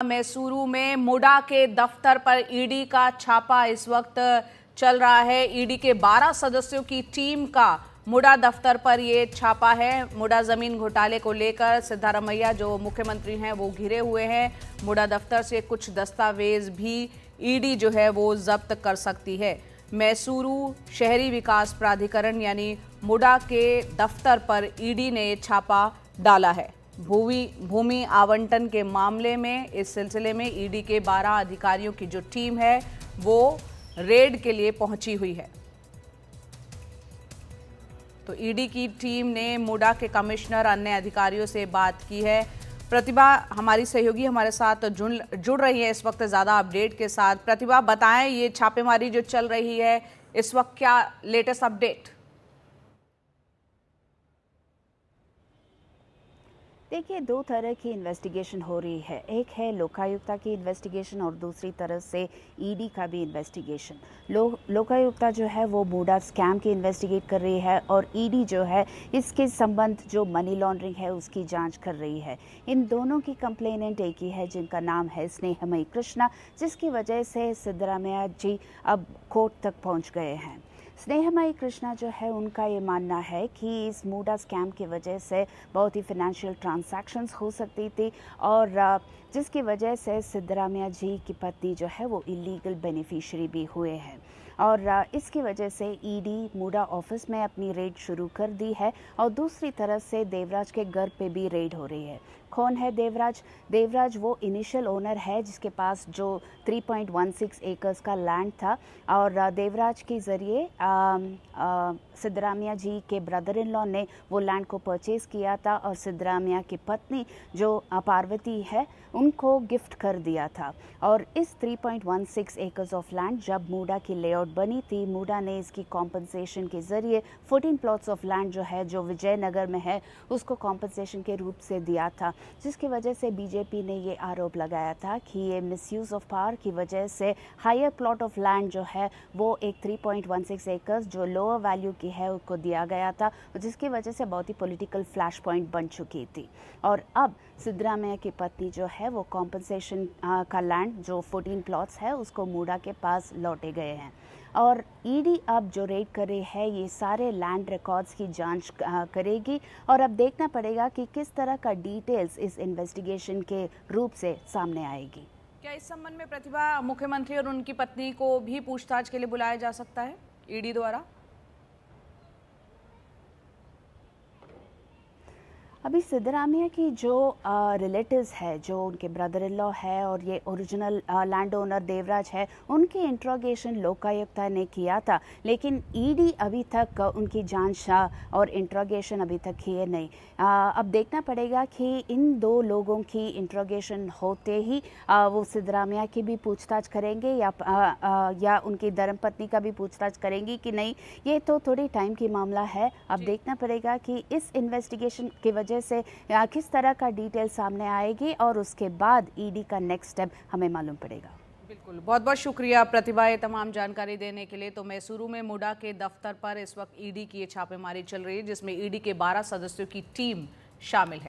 मैसूरू में मुडा के दफ्तर पर ईडी का छापा इस वक्त चल रहा है। ईडी के 12 सदस्यों की टीम का मुडा दफ्तर पर ये छापा है। मुडा जमीन घोटाले को लेकर सिद्धारमैया जो मुख्यमंत्री हैं वो घिरे हुए हैं। मुडा दफ्तर से कुछ दस्तावेज भी ईडी जो है वो जब्त कर सकती है। मैसूरू शहरी विकास प्राधिकरण यानी मुडा के दफ्तर पर ईडी ने छापा डाला है। भूमि आवंटन के मामले में इस सिलसिले में ईडी के 12 अधिकारियों की जो टीम है वो रेड के लिए पहुंची हुई है। तो ईडी की टीम ने मुडा के कमिश्नर अन्य अधिकारियों से बात की है। प्रतिभा हमारी सहयोगी हमारे साथ जुड़ रही है इस वक्त ज़्यादा अपडेट के साथ। प्रतिभा बताएं, ये छापेमारी जो चल रही है इस वक्त क्या लेटेस्ट अपडेट? देखिए, दो तरह की इन्वेस्टिगेशन हो रही है। एक है लोकायुक्ता की इन्वेस्टिगेशन और दूसरी तरफ से ईडी का भी इन्वेस्टिगेशन। लोकायुक्ता जो है वो मुडा स्कैम की इन्वेस्टिगेट कर रही है और ईडी जो है इसके संबंध जो मनी लॉन्ड्रिंग है उसकी जांच कर रही है। इन दोनों की कंप्लेनेंट एक ही है जिनका नाम है स्नेहमयी कृष्णा, जिसकी वजह से सिद्धरामैया जी अब कोर्ट तक पहुंच गए हैं। स्नेहमयी कृष्णा जो है उनका ये मानना है कि इस मुडा स्कैम की वजह से बहुत ही फाइनेंशियल ट्रांजैक्शंस हो सकती थी और जिसकी वजह से सिद्धरामैया जी की पत्नी जो है वो इलीगल बेनिफिशियरी भी हुए हैं और इसकी वजह से ईडी मुडा ऑफिस में अपनी रेड शुरू कर दी है और दूसरी तरफ से देवराज के घर पे भी रेड हो रही है। कौन है देवराज? देवराज वो इनिशियल ओनर है जिसके पास जो 3.16 एकर्स का लैंड था और देवराज के ज़रिए सिद्धरामैया जी के ब्रदर इन लॉ ने वो लैंड को परचेज़ किया था और सिद्धरामैया की पत्नी जो पार्वती है उनको गिफ्ट कर दिया था। और इस 3.16 एकर्स ऑफ लैंड जब मुडा की लेआउट बनी थी, मुडा ने इसकी कॉम्पनसेशन के ज़रिए 14 प्लॉट्स ऑफ लैंड जो है जो विजयनगर में है उसको कॉम्पनसेशन के रूप से दिया था, जिसकी वजह से बीजेपी ने ये आरोप लगाया था कि ये मिसयूज़ ऑफ पावर की वजह से हायर प्लॉट ऑफ लैंड जो है वो एक 3.16 एकर्स जो लोअर वैल्यू की है उसको दिया गया था, जिसकी वजह से बहुत ही पॉलिटिकल फ्लैश पॉइंट बन चुकी थी। और अब सिद्धरामैया की पत्नी जो है वो कॉम्पनसेशन का लैंड जो 14 प्लॉट्स है उसको मुडा के पास लौटे गए हैं और ईडी अब जो रेड कर रही है ये सारे लैंड रिकॉर्ड्स की जांच करेगी और अब देखना पड़ेगा कि किस तरह का डिटेल्स इस इन्वेस्टिगेशन के रूप से सामने आएगी। क्या इस संबंध में प्रतिभा मुख्यमंत्री और उनकी पत्नी को भी पूछताछ के लिए बुलाया जा सकता है ईडी द्वारा? अभी सिद्धरामैया की जो रिलेटिव्स है, जो उनके ब्रदर इन लॉ है और ये ओरिजिनल लैंड ओनर देवराज है, उनकी इंट्रोगेशन लोकायुक्ता ने किया था, लेकिन ईडी अभी तक उनकी जांच और इंट्रोगेशन अभी तक किए नहीं। अब देखना पड़ेगा कि इन दो लोगों की इंट्रोगेशन होते ही वो सिद्धरामैया की भी पूछताछ करेंगे या उनकी धर्मपत्नी का भी पूछताछ करेंगी कि नहीं, ये तो थोड़ी टाइम की मामला है। अब देखना पड़ेगा कि इस इन्वेस्टिगेशन की वजह से किस तरह का डिटेल सामने आएगी और उसके बाद ईडी का नेक्स्ट स्टेप हमें मालूम पड़ेगा। बिल्कुल, बहुत बहुत शुक्रिया प्रतिभा ये तमाम जानकारी देने के लिए। तो मैसूरू में मुडा के दफ्तर पर इस वक्त ईडी की ये छापेमारी चल रही है जिसमें ईडी के 12 सदस्यों की टीम शामिल है।